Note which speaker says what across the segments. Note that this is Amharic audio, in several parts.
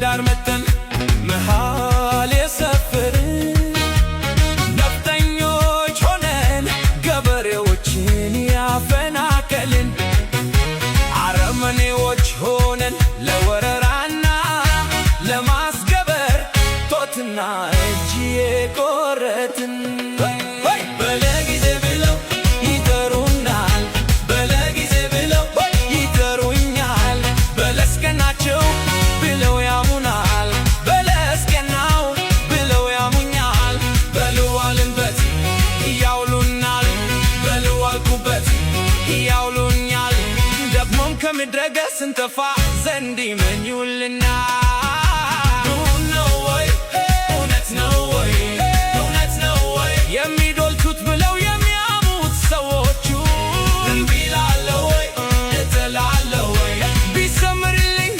Speaker 1: ከዳር መተን መሃል የሰፈርን ነፍጠኞች ሆነን ገበሬዎችን ያፈናቀልን አረመኔዎች ሆነን ለወረራና ለማስገበር ጦትና እጅ የቆረጥን በለጊዜ ብለው ይጠሩናል፣ በለጊዜ ብለው ይጠሩኛል። በለስቀናቸው ብለው ያሙናል፣ በለስቀናው ብለው ያሙኛል። በልዋልንበት ያውሉናል፣ በልዋልኩበት ያውሉኛል። ደግሞም ከምድረ ገጽ እንጠፋ ዘንድ ይመኙልናል። የሚዶልቱት ብለው የሚያሙት ሰዎቹ እምቢ እላለሁ ወይ እጥላለሁ ወይ? ቢሰምርልኝ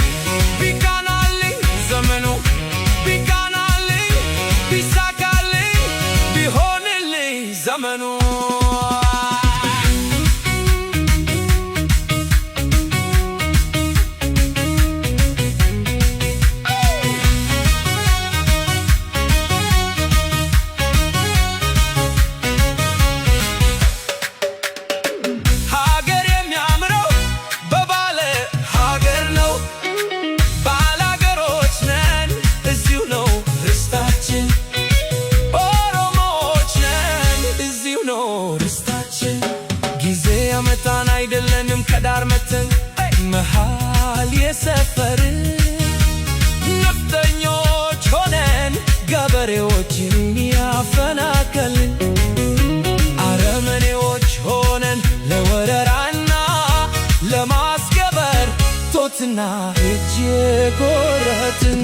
Speaker 1: ቢቃናልኝ ዘመኑ ቢቃናልኝ ቢሳካልኝ ቢሆንልኝ ዘመኑ ጊዜ ያመጣን አይደለንም ከዳር መተን መሃል የሰፈርን ነፍጠኞች ሆነን ገበሬዎችን ያፈናቀልን አረመኔዎች ሆነን ለወረራና ለማስገበር ጦትና እጅ የቆረጥን